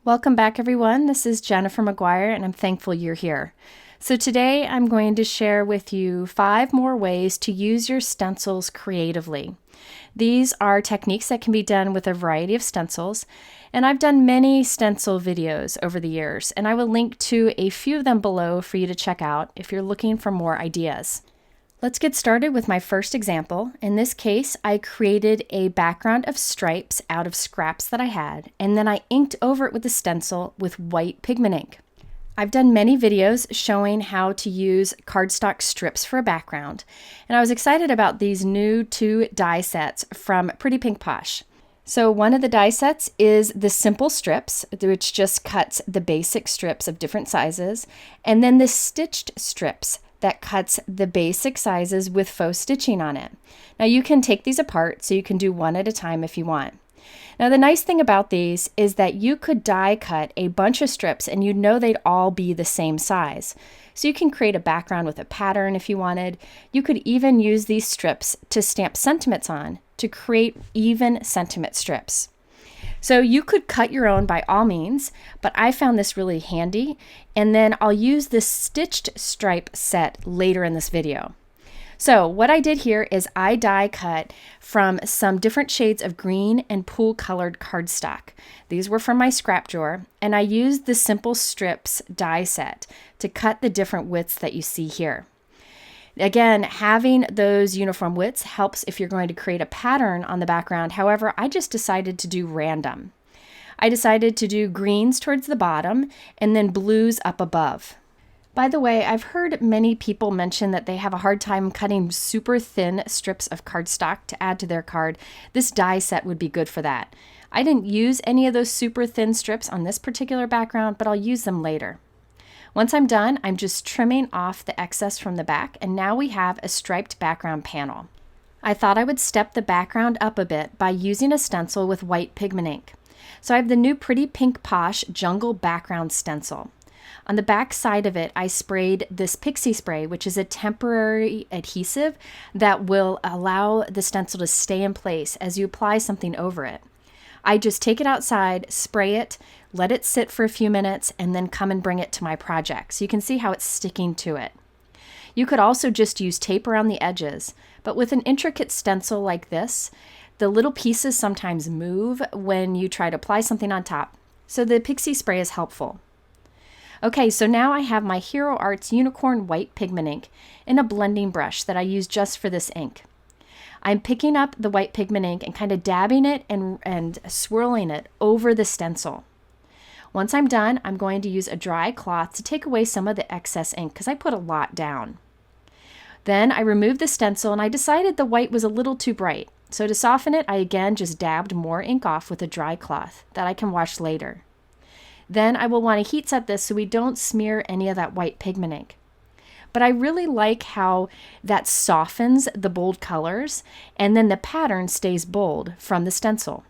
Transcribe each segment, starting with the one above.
Welcome back, everyone. This is Jennifer McGuire, and I'm thankful you're here. So today I'm going to share with you 5 more ways to use your stencils creatively. These are techniques that can be done with a variety of stencils, and I've done many stencil videos over the years, and I will link to a few of them below for you to check out if you're looking for more ideas. Let's get started with my first example. In this case, I created a background of stripes out of scraps that I had, and then I inked over it with a stencil with white pigment ink. I've done many videos showing how to use cardstock strips for a background, and I was excited about these new 2 die sets from Pretty Pink Posh. So one of the die sets is the simple strips, which just cuts the basic strips of different sizes, and then the stitched strips that cuts the basic sizes with faux stitching on it. Now you can take these apart so you can do one at a time if you want. Now the nice thing about these is that you could die cut a bunch of strips and you'd know they'd all be the same size. So you can create a background with a pattern if you wanted. You could even use these strips to stamp sentiments on to create even sentiment strips. So you could cut your own by all means, but I found this really handy, and then I'll use this stitched stripe set later in this video. So what I did here is I die cut from some different shades of green and pool colored cardstock. These were from my scrap drawer, and I used the simple strips die set to cut the different widths that you see here. Again, having those uniform widths helps if you're going to create a pattern on the background. However, I just decided to do random. I decided to do greens towards the bottom and then blues up above. By the way, I've heard many people mention that they have a hard time cutting super thin strips of cardstock to add to their card. This die set would be good for that. I didn't use any of those super thin strips on this particular background, but I'll use them later. Once I'm done, I'm just trimming off the excess from the back, and now we have a striped background panel. I thought I would step the background up a bit by using a stencil with white pigment ink. So I have the new Pretty Pink Posh Jungle Background Stencil. On the back side of it, I sprayed this pixie spray, which is a temporary adhesive that will allow the stencil to stay in place as you apply something over it. I just take it outside, spray it, let it sit for a few minutes, and then come and bring it to my project. So you can see how it's sticking to it. You could also just use tape around the edges, but with an intricate stencil like this, the little pieces sometimes move when you try to apply something on top. So the pixie spray is helpful. Okay, so now I have my Hero Arts Unicorn White Pigment Ink in a blending brush that I use just for this ink. I'm picking up the white pigment ink and kind of dabbing it and swirling it over the stencil. Once I'm done, I'm going to use a dry cloth to take away some of the excess ink because I put a lot down. Then I removed the stencil and I decided the white was a little too bright. So to soften it, I again just dabbed more ink off with a dry cloth that I can wash later. Then I will want to heat set this so we don't smear any of that white pigment ink. But I really like how that softens the bold colors and then the pattern stays bold from the stencil.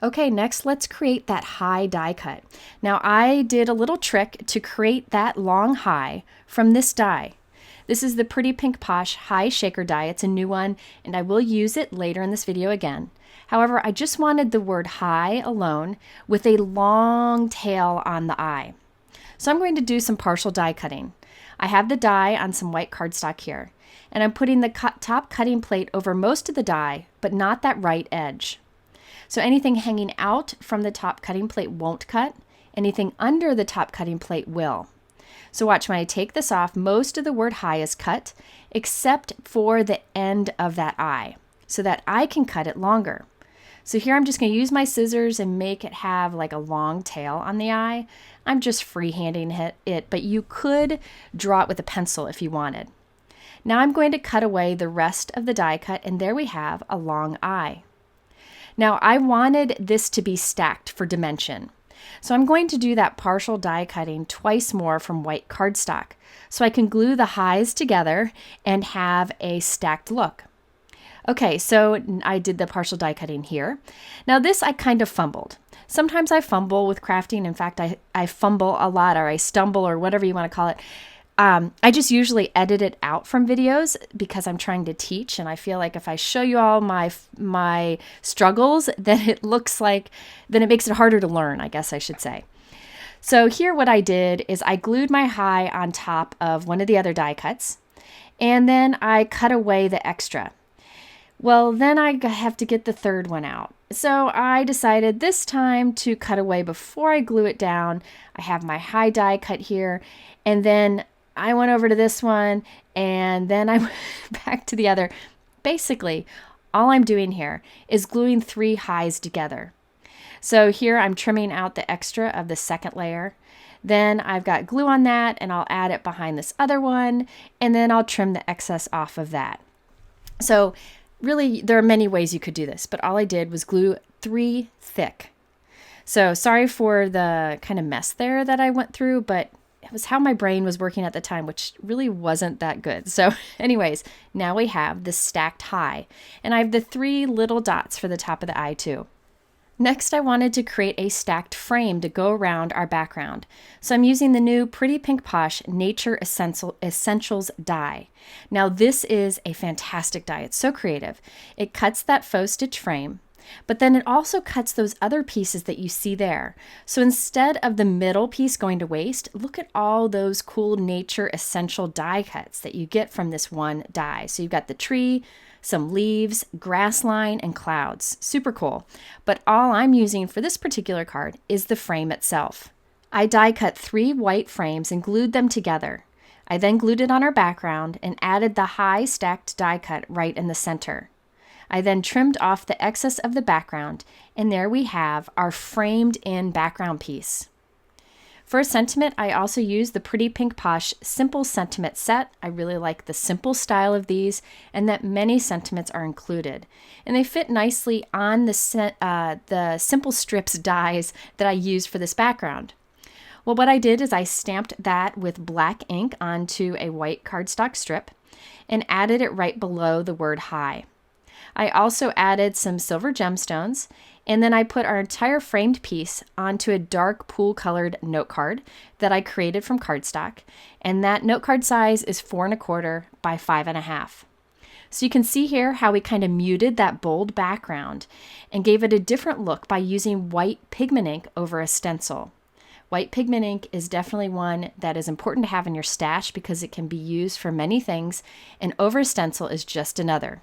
Okay, next let's create that high die cut. Now I did a little trick to create that long high from this die. This is the Pretty Pink Posh High Shaker die. It's a new one and I will use it later in this video again. However, I just wanted the word high alone with a long tail on the eye. So I'm going to do some partial die cutting. I have the die on some white cardstock here, and I'm putting the top cutting plate over most of the die, but not that right edge. So anything hanging out from the top cutting plate won't cut, anything under the top cutting plate will. So watch, when I take this off, most of the word high is cut, except for the end of that eye, so that I can cut it longer. So here I'm just going to use my scissors and make it have like a long tail on the eye. I'm just freehanding it, but you could draw it with a pencil if you wanted. Now I'm going to cut away the rest of the die cut, and there we have a long eye. Now I wanted this to be stacked for dimension. So I'm going to do that partial die cutting twice more from white cardstock so I can glue the highs together and have a stacked look. Okay, so I did the partial die cutting here. Now this I kind of fumbled. Sometimes I fumble with crafting. In fact, I fumble a lot, or I stumble, or whatever you want to call it. I just usually edit it out from videos because I'm trying to teach, and I feel like if I show you all my struggles, then it makes it harder to learn, I guess I should say. So here what I did is I glued my high on top of one of the other die cuts, and then I cut away the extra. Well, then I have to get the third one out. So I decided this time to cut away before I glue it down. I have my high die cut here, and then I went over to this one, and then I went back to the other. Basically, all I'm doing here is gluing 3 highs together. So here I'm trimming out the extra of the second layer. Then I've got glue on that, and I'll add it behind this other one, and then I'll trim the excess off of that. So really, there are many ways you could do this, but all I did was glue 3 thick. So sorry for the kind of mess there that I went through, but it was how my brain was working at the time, which really wasn't that good. So anyways, now we have this stacked high, and I have the 3 little dots for the top of the eye too. Next, I wanted to create a stacked frame to go around our background. So I'm using the new Pretty Pink Posh Nature Essentials die. Now this is a fantastic die. It's so creative. It cuts that faux stitch frame, but then it also cuts those other pieces that you see there. So instead of the middle piece going to waste, look at all those cool Nature Essential die cuts that you get from this one die. So you've got the tree, some leaves, grass line, and clouds. Super cool. But all I'm using for this particular card is the frame itself. I die cut 3 white frames and glued them together. I then glued it on our background and added the high stacked die cut right in the center. I then trimmed off the excess of the background, and there we have our framed in background piece. For a sentiment, I also used the Pretty Pink Posh Simple Sentiment Set. I really like the simple style of these, and that many sentiments are included. And they fit nicely on the simple strips dies that I used for this background. Well, what I did is I stamped that with black ink onto a white cardstock strip and added it right below the word high. I also added some silver gemstones, and then I put our entire framed piece onto a dark pool colored note card that I created from cardstock, and that note card size is 4 1/4 by 5 1/2. So you can see here how we kind of muted that bold background and gave it a different look by using white pigment ink over a stencil. White pigment ink is definitely one that is important to have in your stash because it can be used for many things, and over a stencil is just another.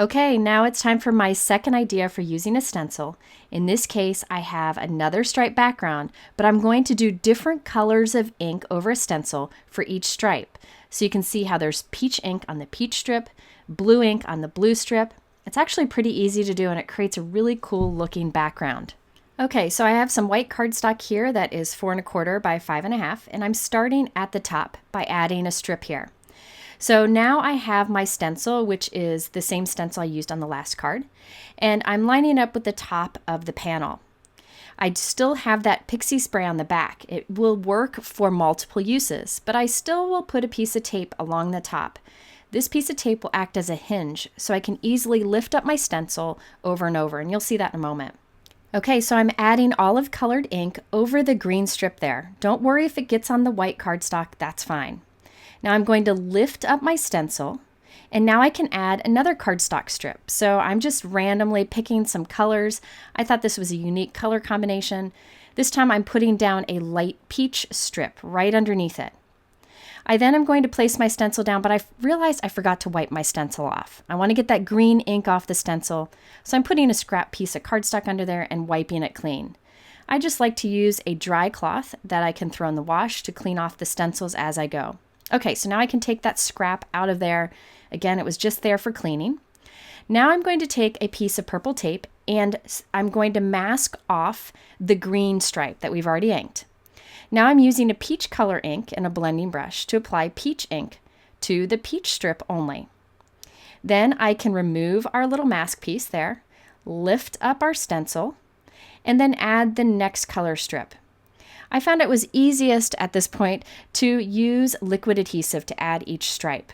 Okay, now it's time for my second idea for using a stencil. In this case, I have another stripe background, but I'm going to do different colors of ink over a stencil for each stripe. So you can see how there's peach ink on the peach strip, blue ink on the blue strip. It's actually pretty easy to do, and it creates a really cool looking background. Okay, so I have some white cardstock here that is 4 1/4 by 5 1/2, and I'm starting at the top by adding a strip here. So now I have my stencil, which is the same stencil I used on the last card, and I'm lining up with the top of the panel. I still have that pixie spray on the back. It will work for multiple uses, but I still will put a piece of tape along the top. This piece of tape will act as a hinge, so I can easily lift up my stencil over and over, and you'll see that in a moment. Okay, so I'm adding olive colored ink over the green strip there. Don't worry if it gets on the white cardstock, that's fine. Now I'm going to lift up my stencil, and now I can add another cardstock strip. So I'm just randomly picking some colors. I thought this was a unique color combination. This time I'm putting down a light peach strip right underneath it. I then am going to place my stencil down, but I realized I forgot to wipe my stencil off. I want to get that green ink off the stencil, so I'm putting a scrap piece of cardstock under there and wiping it clean. I just like to use a dry cloth that I can throw in the wash to clean off the stencils as I go. Okay, so now I can take that scrap out of there. Again, it was just there for cleaning. Now I'm going to take a piece of purple tape and I'm going to mask off the green stripe that we've already inked. Now I'm using a peach color ink and a blending brush to apply peach ink to the peach strip only. Then I can remove our little mask piece there, lift up our stencil, and then add the next color strip. I found it was easiest at this point to use liquid adhesive to add each stripe.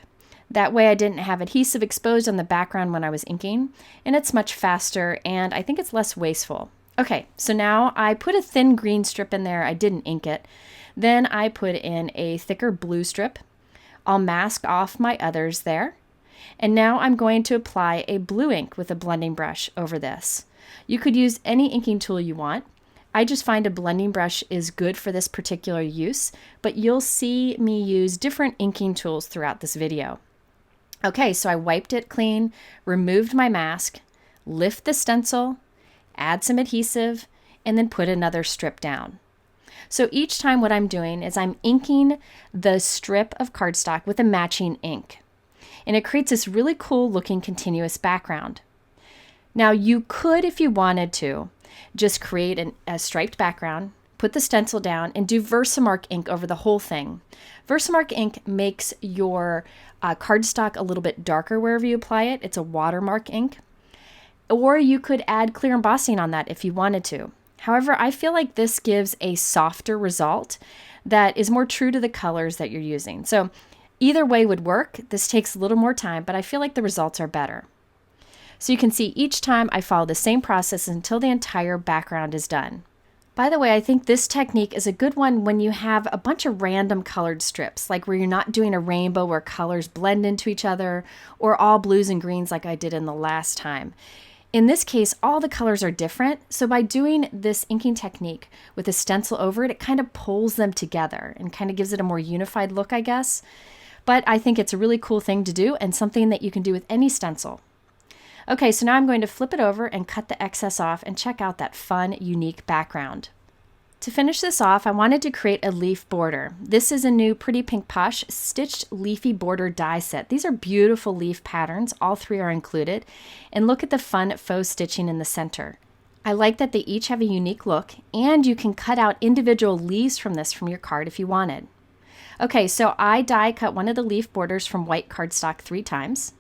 That way I didn't have adhesive exposed on the background when I was inking, and it's much faster and I think it's less wasteful. Okay, so now I put a thin green strip in there. I didn't ink it. Then I put in a thicker blue strip. I'll mask off my others there. And now I'm going to apply a blue ink with a blending brush over this. You could use any inking tool you want. I just find a blending brush is good for this particular use, but you'll see me use different inking tools throughout this video. Okay, so I wiped it clean, removed my mask, lift the stencil, add some adhesive, and then put another strip down. So each time what I'm doing is I'm inking the strip of cardstock with a matching ink. And it creates this really cool looking continuous background. Now you could, if you wanted to, just create a striped background, put the stencil down, and do Versamark ink over the whole thing. Versamark ink makes your cardstock a little bit darker wherever you apply it. It's a watermark ink. Or you could add clear embossing on that if you wanted to. However, I feel like this gives a softer result that is more true to the colors that you're using. So either way would work. This takes a little more time, but I feel like the results are better. So you can see each time I follow the same process until the entire background is done. By the way, I think this technique is a good one when you have a bunch of random colored strips, like where you're not doing a rainbow where colors blend into each other, or all blues and greens like I did in the last time. In this case, all the colors are different, so by doing this inking technique with a stencil over it, it kind of pulls them together and kind of gives it a more unified look, I guess. But I think it's a really cool thing to do and something that you can do with any stencil. Okay, so now I'm going to flip it over and cut the excess off and check out that fun, unique background. To finish this off, I wanted to create a leaf border. This is a new Pretty Pink Posh stitched leafy border die set. These are beautiful leaf patterns. All three are included. And look at the fun faux stitching in the center. I like that they each have a unique look, and you can cut out individual leaves from this from your card if you wanted. Okay, so I die cut one of the leaf borders from white cardstock 3 times.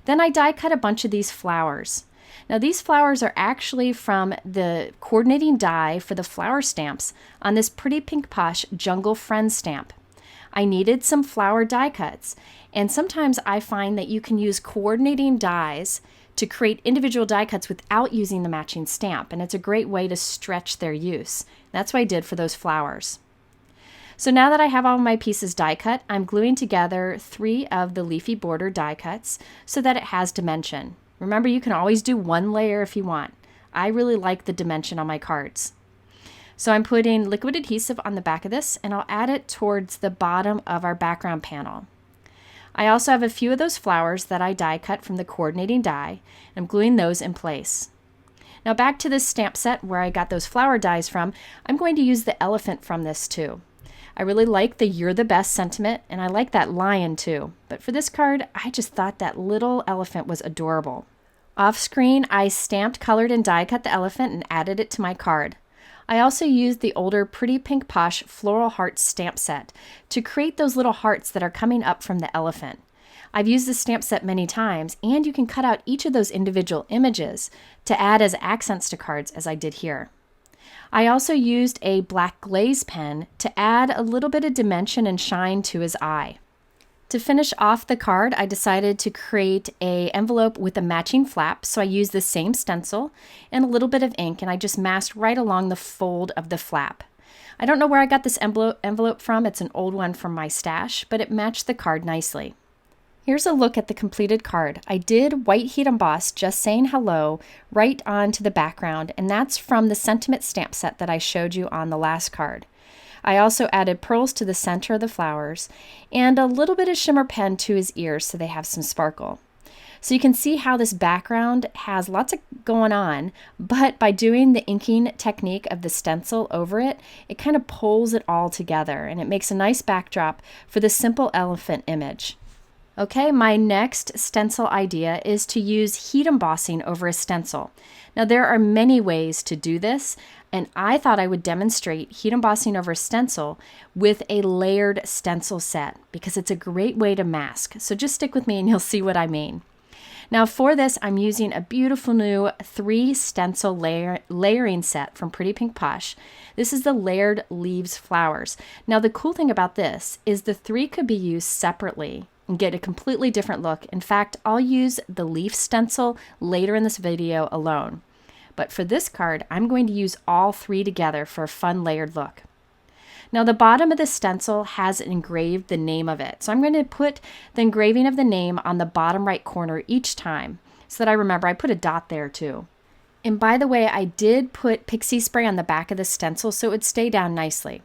Then I die cut a bunch of these flowers. Now these flowers are actually from the coordinating die for the flower stamps on this Pretty Pink Posh Jungle Friends stamp. I needed some flower die cuts, and sometimes I find that you can use coordinating dies to create individual die cuts without using the matching stamp, and it's a great way to stretch their use. That's what I did for those flowers. So now that I have all my pieces die cut, I'm gluing together 3 of the leafy border die cuts so that it has dimension. Remember, you can always do 1 layer if you want. I really like the dimension on my cards. So I'm putting liquid adhesive on the back of this, and I'll add it towards the bottom of our background panel. I also have a few of those flowers that I die cut from the coordinating die, and I'm gluing those in place. Now back to this stamp set where I got those flower dies from, I'm going to use the elephant from this too. I really like the "You're the Best" sentiment, and I like that lion too. But for this card, I just thought that little elephant was adorable. Off screen, I stamped, colored, and die cut the elephant and added it to my card. I also used the older Pretty Pink Posh Floral Hearts stamp set to create those little hearts that are coming up from the elephant. I've used this stamp set many times, and you can cut out each of those individual images to add as accents to cards, as I did here. I also used a black glaze pen to add a little bit of dimension and shine to his eye. To finish off the card, I decided to create an envelope with a matching flap, so I used the same stencil and a little bit of ink, and I just masked right along the fold of the flap. I don't know where I got this envelope from. It's an old one from my stash, but it matched the card nicely. Here's a look at the completed card. I did white heat emboss "Just Saying Hello" right onto the background, and that's from the sentiment stamp set that I showed you on the last card. I also added pearls to the center of the flowers and a little bit of shimmer pen to his ears so they have some sparkle. So you can see how this background has lots of going on, but by doing the inking technique of the stencil over it, it kind of pulls it all together, and it makes a nice backdrop for the simple elephant image. Okay, my next stencil idea is to use heat embossing over a stencil. Now there are many ways to do this, and I thought I would demonstrate heat embossing over a stencil with a layered stencil set because it's a great way to mask. So just stick with me and you'll see what I mean. Now for this, I'm using a beautiful new 3 stencil layering set from Pretty Pink Posh. This is the Layered Leaves Flowers. Now the cool thing about this is the 3 could be used separately and get a completely different look. In fact, I'll use the leaf stencil later in this video alone. But for this card, I'm going to use all 3 together for a fun layered look. Now the bottom of the stencil has engraved the name of it. So I'm going to put the engraving of the name on the bottom right corner each time so that I remember. I put a dot there too. And by the way, I did put pixie spray on the back of the stencil so it would stay down nicely.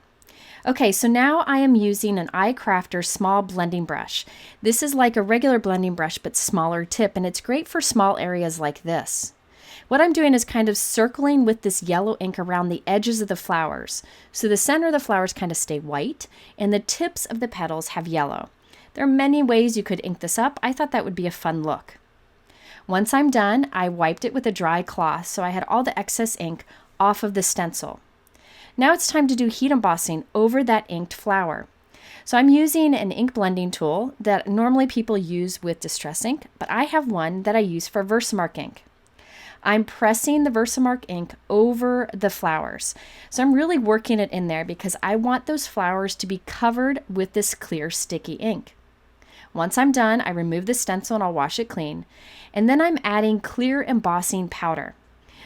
Okay, so now I am using an iCrafter small blending brush. This is like a regular blending brush but smaller tip, and it's great for small areas like this. What I'm doing is kind of circling with this yellow ink around the edges of the flowers. So the center of the flowers kind of stay white and the tips of the petals have yellow. There are many ways you could ink this up. I thought that would be a fun look. Once I'm done, I wiped it with a dry cloth so I had all the excess ink off of the stencil. Now it's time to do heat embossing over that inked flower. So I'm using an ink blending tool that normally people use with Distress ink, but I have one that I use for Versamark ink. I'm pressing the Versamark ink over the flowers. So I'm really working it in there because I want those flowers to be covered with this clear sticky ink. Once I'm done, I remove the stencil and I'll wash it clean. And then I'm adding clear embossing powder.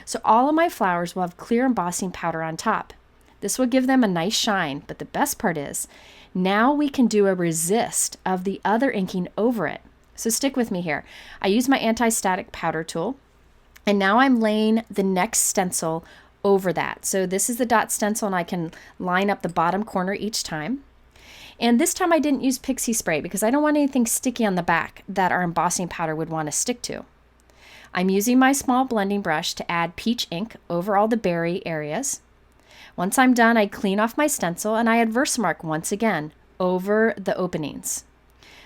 So all of my flowers will have clear embossing powder on top. This will give them a nice shine, but the best part is, now we can do a resist of the other inking over it. So stick with me here. I use my anti-static powder tool, and now I'm laying the next stencil over that. So this is the dot stencil, and I can line up the bottom corner each time. And this time I didn't use pixie spray because I don't want anything sticky on the back that our embossing powder would want to stick to. I'm using my small blending brush to add peach ink over all the berry areas. Once I'm done, I clean off my stencil and I add Versamark once again over the openings.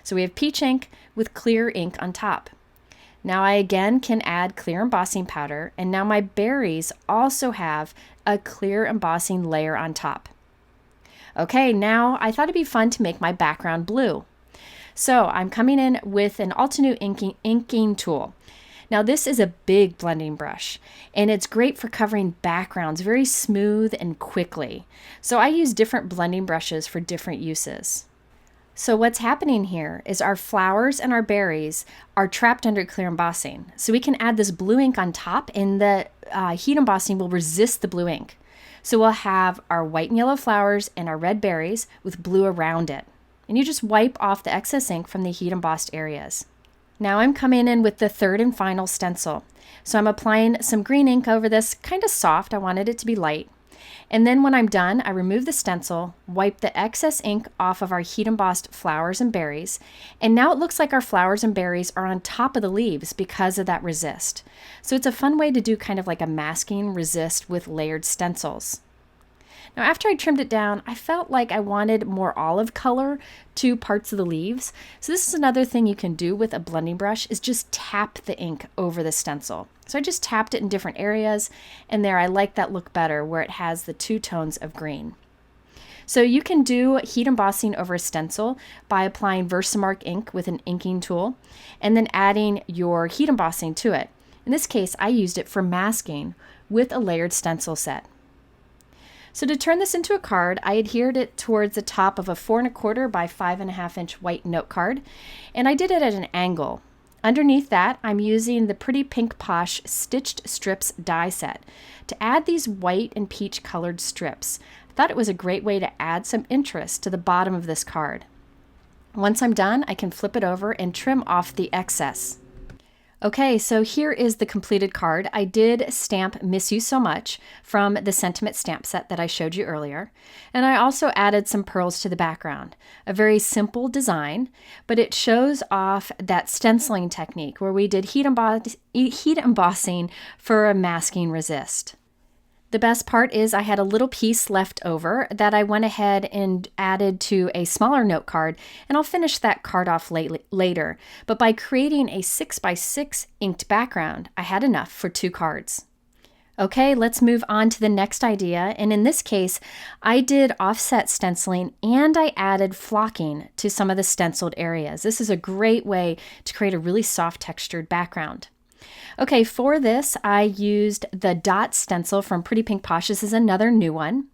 So we have peach ink with clear ink on top. Now I again can add clear embossing powder, and now my berries also have a clear embossing layer on top. Okay, now I thought it'd be fun to make my background blue. So I'm coming in with an Altenew inking tool. Now this is a big blending brush, and it's great for covering backgrounds very smooth and quickly. So I use different blending brushes for different uses. So what's happening here is our flowers and our berries are trapped under clear embossing. So we can add this blue ink on top, and the heat embossing will resist the blue ink. So we'll have our white and yellow flowers and our red berries with blue around it. And you just wipe off the excess ink from the heat embossed areas. Now I'm coming in with the third and final stencil. So I'm applying some green ink over this, kind of soft. I wanted it to be light. And then when I'm done, I remove the stencil, wipe the excess ink off of our heat embossed flowers and berries, and now it looks like our flowers and berries are on top of the leaves because of that resist. So it's a fun way to do kind of like a masking resist with layered stencils. Now after I trimmed it down, I felt like I wanted more olive color to parts of the leaves. So this is another thing you can do with a blending brush, is just tap the ink over the stencil. So I just tapped it in different areas, and there I like that look better where it has the two tones of green. So you can do heat embossing over a stencil by applying Versamark ink with an inking tool and then adding your heat embossing to it. In this case, I used it for masking with a layered stencil set. So to turn this into a card, I adhered it towards the top of a 4 1/4 by 5.5 inch white note card, and I did it at an angle. Underneath that, I'm using the Pretty Pink Posh Stitched Strips die set to add these white and peach colored strips. I thought it was a great way to add some interest to the bottom of this card. Once I'm done, I can flip it over and trim off the excess. Okay, so here is the completed card. I did stamp Miss You So Much from the Sentiment stamp set that I showed you earlier. And I also added some pearls to the background. A very simple design, but it shows off that stenciling technique where we did heat embossing for a masking resist. The best part is I had a little piece left over that I went ahead and added to a smaller note card, and I'll finish that card off later. But by creating a 6x6 inked background, I had enough for 2 cards. Okay, let's move on to the next idea, and in this case, I did offset stenciling and I added flocking to some of the stenciled areas. This is a great way to create a really soft textured background. Okay, for this, I used the dot stencil from Pretty Pink Posh. This is another new one.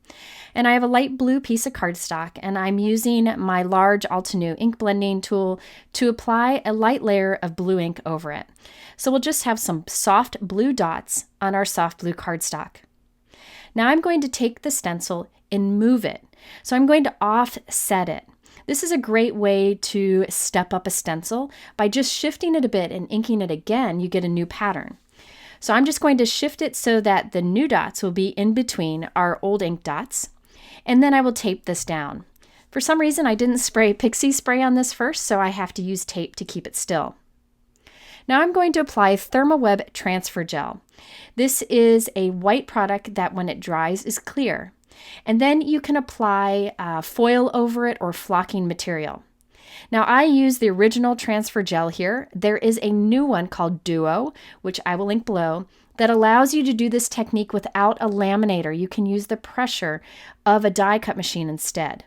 And I have a light blue piece of cardstock, and I'm using my large Altenew ink blending tool to apply a light layer of blue ink over it. So we'll just have some soft blue dots on our soft blue cardstock. Now I'm going to take the stencil and move it. So I'm going to offset it. This is a great way to step up a stencil. By just shifting it a bit and inking it again, you get a new pattern. So I'm just going to shift it so that the new dots will be in between our old ink dots. And then I will tape this down. For some reason, I didn't spray pixie spray on this first, so I have to use tape to keep it still. Now I'm going to apply Therm Transfer Gel. This is a white product that when it dries is clear. And then you can apply foil over it or flocking material. Now I use the original transfer gel here. There is a new one called Duo, which I will link below, that allows you to do this technique without a laminator. You can use the pressure of a die cut machine instead.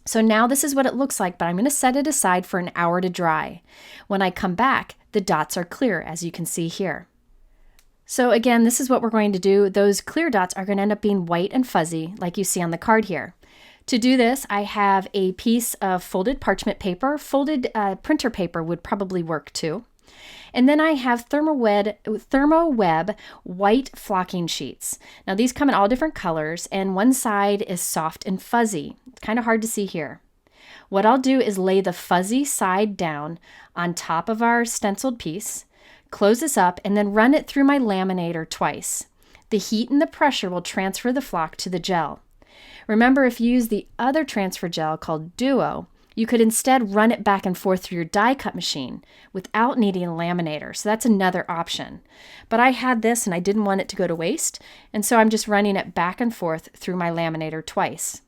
So now this is what it looks like, but I'm going to set it aside for an hour to dry. When I come back, the dots are clear, as you can see here. So again, this is what we're going to do. Those clear dots are going to end up being white and fuzzy, like you see on the card here. To do this, I have a piece of folded parchment paper. Folded printer paper would probably work too. And then I have Thermoweb white flocking sheets. Now these come in all different colors, and one side is soft and fuzzy. It's kind of hard to see here. What I'll do is lay the fuzzy side down on top of our stenciled piece, close this up, and then run it through my laminator twice. The heat and the pressure will transfer the flock to the gel. Remember, if you use the other transfer gel called Duo, you could instead run it back and forth through your die cut machine without needing a laminator. So that's another option. But I had this and I didn't want it to go to waste, and so I'm just running it back and forth through my laminator twice.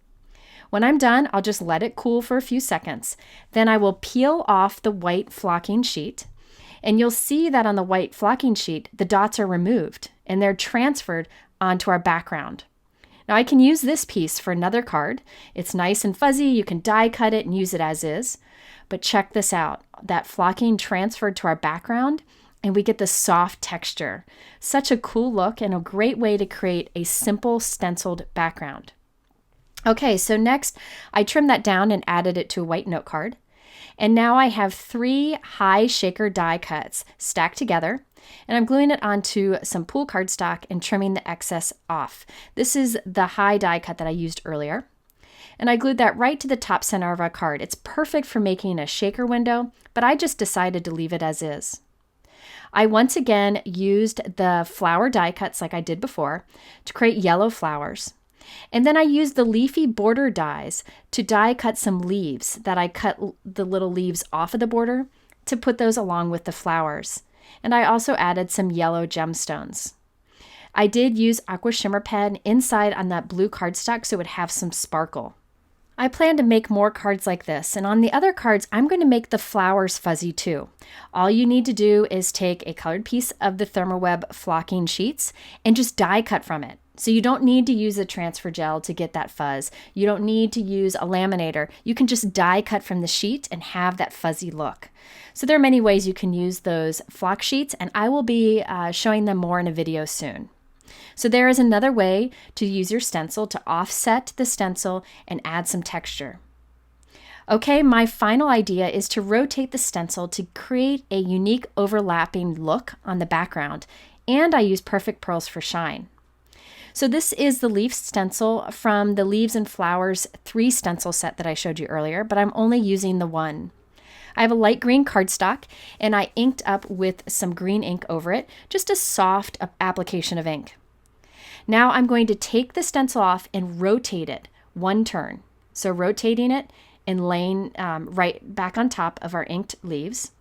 When I'm done, I'll just let it cool for a few seconds. Then I will peel off the white flocking sheet, and you'll see that on the white flocking sheet, the dots are removed and they're transferred onto our background. Now I can use this piece for another card. It's nice and fuzzy. You can die cut it and use it as is. But check this out. That flocking transferred to our background and we get the soft texture. Such a cool look and a great way to create a simple stenciled background. Okay, so next I trimmed that down and added it to a white note card. And now I have 3 high shaker die cuts stacked together, and I'm gluing it onto some pool cardstock and trimming the excess off. This is the high die cut that I used earlier. And I glued that right to the top center of our card. It's perfect for making a shaker window, but I just decided to leave it as is. I once again used the flower die cuts like I did before to create yellow flowers. And then I used the Leafy border dies to die cut some leaves that I cut the little leaves off of the border to put those along with the flowers. And I also added some yellow gemstones. I did use aqua shimmer pen inside on that blue cardstock so it would have some sparkle. I plan to make more cards like this, and on the other cards I'm going to make the flowers fuzzy too. All you need to do is take a colored piece of the Thermoweb flocking sheets and just die cut from it. So you don't need to use a transfer gel to get that fuzz. You don't need to use a laminator. You can just die cut from the sheet and have that fuzzy look. So there are many ways you can use those flock sheets, and I will be showing them more in a video soon. So there is another way to use your stencil to offset the stencil and add some texture. Okay, my final idea is to rotate the stencil to create a unique overlapping look on the background, and I use Perfect Pearls for shine. So this is the leaf stencil from the Leaves and Flowers 3 stencil set that I showed you earlier, but I'm only using the one. I have a light green cardstock and I inked up with some green ink over it, just a soft application of ink. Now I'm going to take the stencil off and rotate it one turn. So rotating it and laying right back on top of our inked leaves.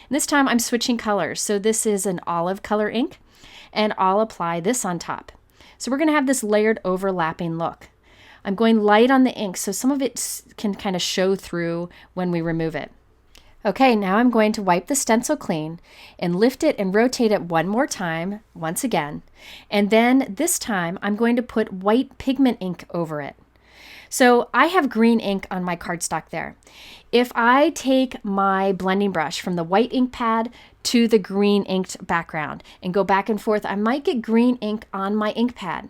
And this time I'm switching colors. So this is an olive color ink and I'll apply this on top. So we're going to have this layered overlapping look. I'm going light on the ink so some of it can kind of show through when we remove it. Okay, now I'm going to wipe the stencil clean and lift it and rotate it one more time, once again. And then this time I'm going to put white pigment ink over it. So I have green ink on my cardstock there. If I take my blending brush from the white ink pad to the green inked background and go back and forth, I might get green ink on my ink pad.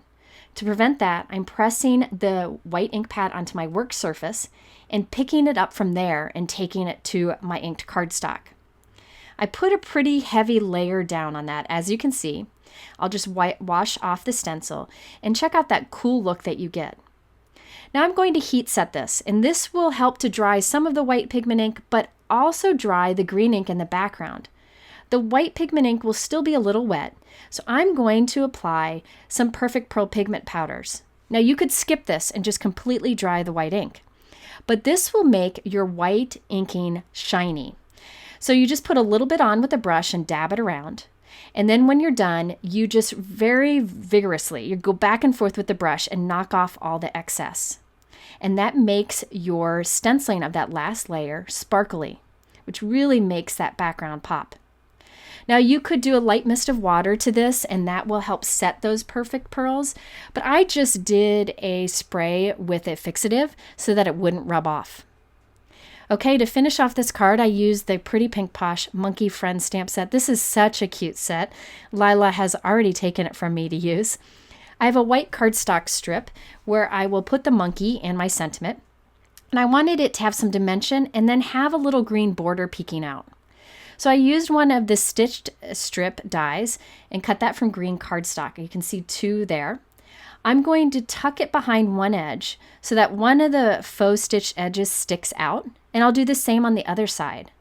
To prevent that, I'm pressing the white ink pad onto my work surface and picking it up from there and taking it to my inked cardstock. I put a pretty heavy layer down on that, as you can see. I'll just wash off the stencil and check out that cool look that you get. Now I'm going to heat set this, and this will help to dry some of the white pigment ink, but also dry the green ink in the background. The white pigment ink will still be a little wet, so I'm going to apply some Perfect Pearl pigment powders. Now you could skip this and just completely dry the white ink, but this will make your white inking shiny. So you just put a little bit on with a brush and dab it around. And then when you're done, you just very vigorously, you go back and forth with the brush and knock off all the excess. And that makes your stenciling of that last layer sparkly, which really makes that background pop. Now you could do a light mist of water to this, and that will help set those perfect pearls, but I just did a spray with a fixative so that it wouldn't rub off. Okay, to finish off this card, I used the Pretty Pink Posh Monkey Friend stamp set. This is such a cute set. Lila has already taken it from me to use. I have a white cardstock strip where I will put the monkey and my sentiment, and I wanted it to have some dimension and then have a little green border peeking out. So I used one of the stitched strip dies and cut that from green cardstock. You can see 2 there. I'm going to tuck it behind one edge so that one of the faux stitched edges sticks out, and I'll do the same on the other side.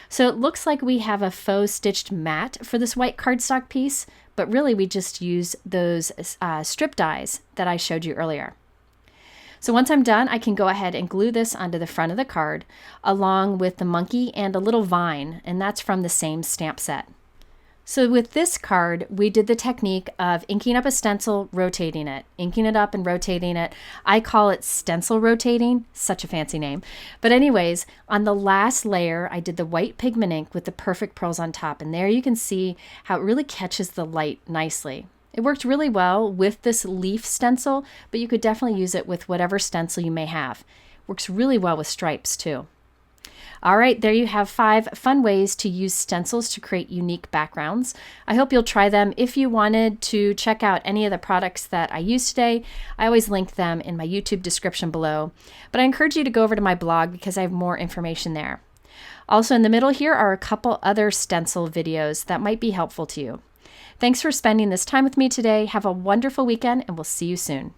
So it looks like we have a faux stitched mat for this white cardstock piece, but really we just use those strip dies that I showed you earlier. So once I'm done, I can go ahead and glue this onto the front of the card along with the monkey and a little vine, and that's from the same stamp set. So with this card, we did the technique of inking up a stencil, rotating it, inking it up and rotating it. I call it stencil rotating, such a fancy name. But anyways, on the last layer, I did the white pigment ink with the perfect pearls on top, and there you can see how it really catches the light nicely. It worked really well with this leaf stencil, but you could definitely use it with whatever stencil you may have. Works really well with stripes too. All right, there you have 5 fun ways to use stencils to create unique backgrounds. I hope you'll try them. If you wanted to check out any of the products that I used today, I always link them in my YouTube description below. But I encourage you to go over to my blog because I have more information there. Also in the middle here are a couple other stencil videos that might be helpful to you. Thanks for spending this time with me today. Have a wonderful weekend, and we'll see you soon.